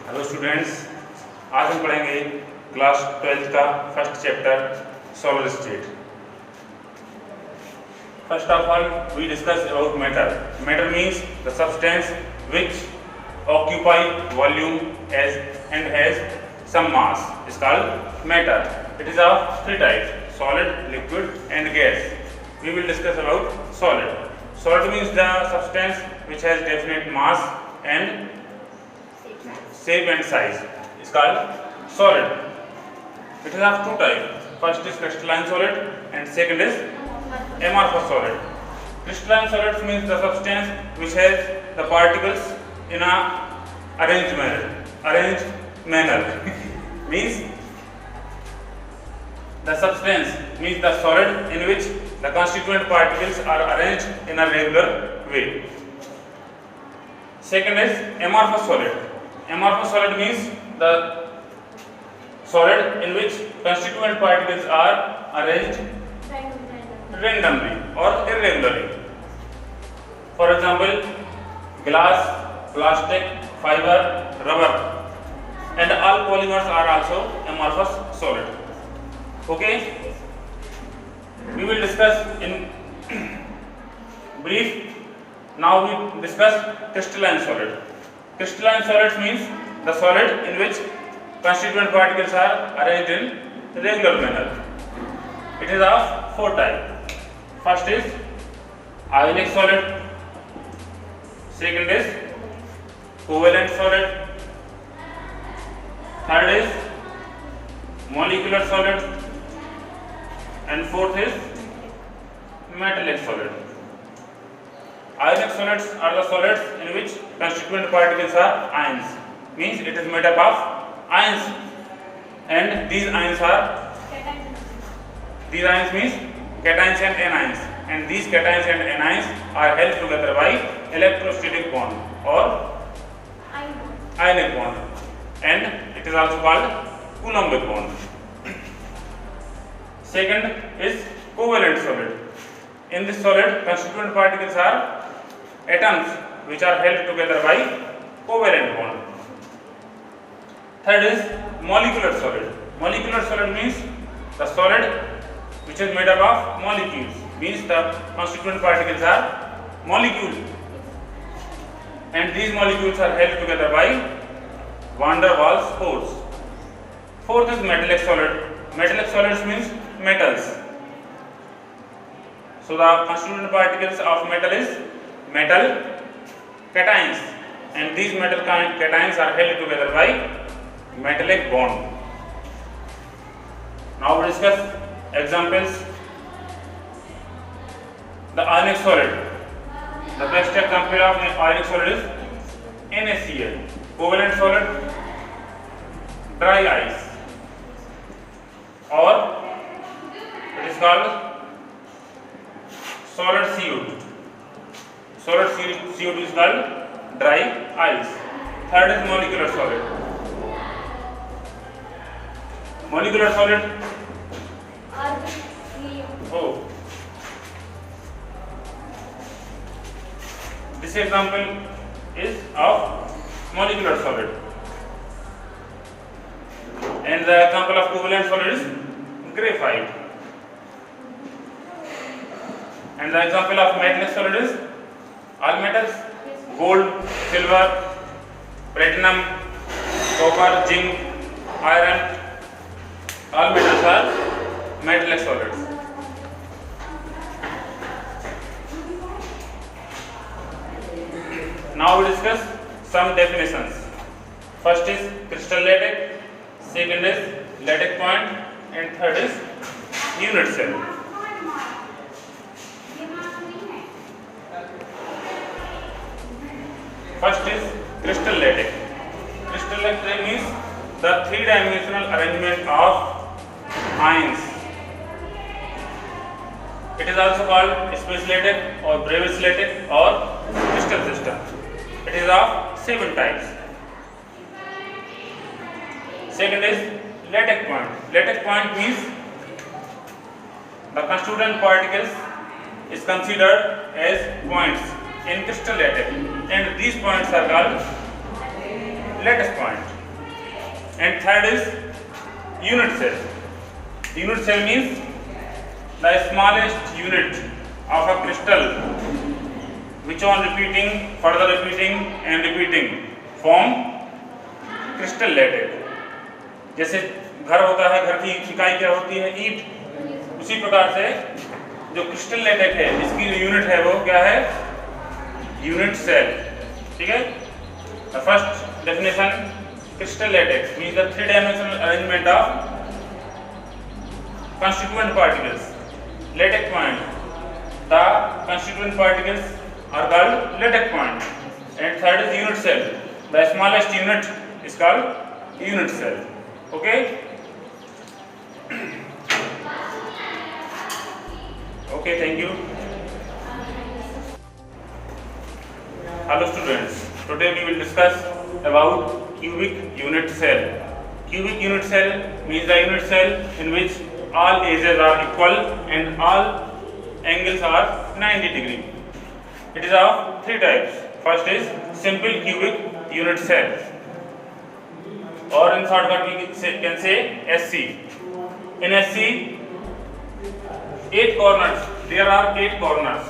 Hello students, आज हम पढ़ेंगे क्लास 12th का first chapter solid state. First of all we discuss about matter. Matter means the substance which occupy volume as and has some mass is called matter. It is of three types: solid, liquid and gas. We will discuss about solid. Solid means the substance which has definite mass and shape and size is called solid. It is of two types. First is crystalline solid and second is amorphous solid. Crystalline solids means the substance which has the particles in a arranged manner. Means the substance means the solid in which the constituent particles are arranged in a regular way. Second is amorphous solid. Amorphous solid means the solid in which constituent particles are arranged randomly or irregularly. For example, glass, plastic, fiber, rubber, and all polymers are also amorphous solid. Okay, we will discuss in brief. Now we discuss crystalline solid. Crystalline solids means the solid in which constituent particles are arranged in regular manner. It is of four types. First is ionic solid, second is covalent solid, third is molecular solid, and fourth is metallic solid. Ionic solids are the solids in which constituent particles are ions. Means it is made up of ions, and these ions means cations and anions, and these cations and anions are held together by electrostatic bond or ionic bond, and it is also called Coulombic bond. Second is covalent solid. In this solid, constituent particles are atoms which are held together by covalent bond. Third is molecular solid. Molecular solid means the solid which is made up of molecules, means the constituent particles are molecules, and these molecules are held together by van der Waals force. Fourth is metallic solid. Metallic solids means metals. So the constituent particles of metal is metal cations, and these metal cations are held together by metallic bond. Now we discuss examples. The ionic solid. The best example of ionic solid is NaCl. Covalent solid, dry ice, or it is called solid CO2. Solid CO2 is called dry ice. Third is molecular solid. Molecular solid. This example is of molecular solid, and the example of covalent solid is graphite, and the example of metallic solid is all metals: gold, silver, platinum, copper, zinc, iron. All metals are metallic solids. Now we discuss some definitions. First is crystal lattice, second is lattice point, and third is unit cell. First is crystal lattice. Crystal lattice means the three-dimensional arrangement of ions. It is also called space lattice or Bravais lattice or crystal system. It is of 7 types. Second is lattice point. Lattice point means the constituent particles is considered as points in crystal lattice, and these points are called lattice point. And third is unit cell. Unit cell means the smallest unit of a crystal which on repeating, further repeating and repeating form crystal lattice. जैसे घर होता है, घर की इकाई क्या होती है? ईंट। उसी प्रकार से जो क्रिस्टल लैटेक्स है, इसकी जो यूनिट है वो क्या है? Unit cell. ठीक है। The first definition, crystal lattice means the three-dimensional arrangement of constituent particles. Lattice point. The constituent particles are called lattice point. And third is unit cell. The smallest unit is called unit cell. Okay. Okay, thank you. Hello students. Today we will discuss about cubic unit cell. Cubic unit cell means the unit cell in which all edges are equal and all angles are 90 degree. It is of three types. First is simple cubic unit cell, or in shortcut we can say SC. In SC, 8 corners. There are 8 corners,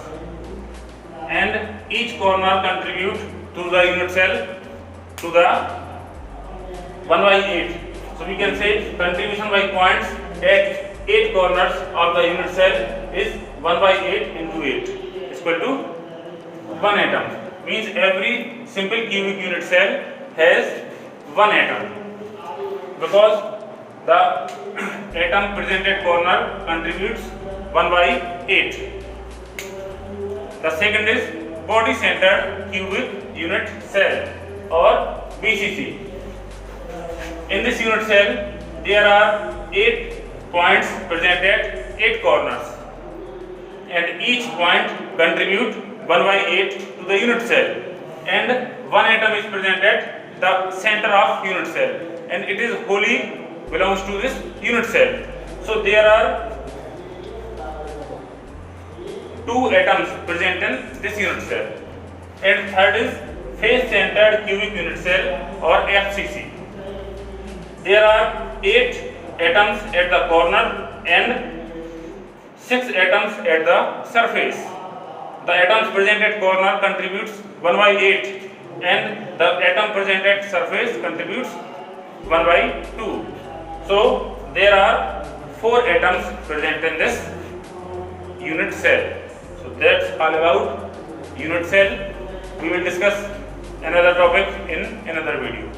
and each corner contribute to the unit cell to the 1 by 8. So we can say contribution by points at 8 corners of the unit cell is 1 by 8 into 8 is equal to 1 atom. Means every simple cubic unit cell has 1 atom, because the atom present at corner contributes 1 by 8. The second is body centered cubic unit cell, or BCC. In this unit cell, there are 8 points present at 8 corners, and each point contribute 1 by 8 to the unit cell, and 1 atom is present at the center of unit cell, and it is wholly belongs to this unit cell. So there are 2 atoms present in this unit cell. And third is face centered cubic unit cell, or FCC. There are 8 atoms at the corner and 6 atoms at the surface. The atoms present at corner contributes 1 by 8, and the atom present at surface contributes 1 by 2. So there are 4 atoms present in this unit cell. So that's all about unit cell. We will discuss another topic in another video.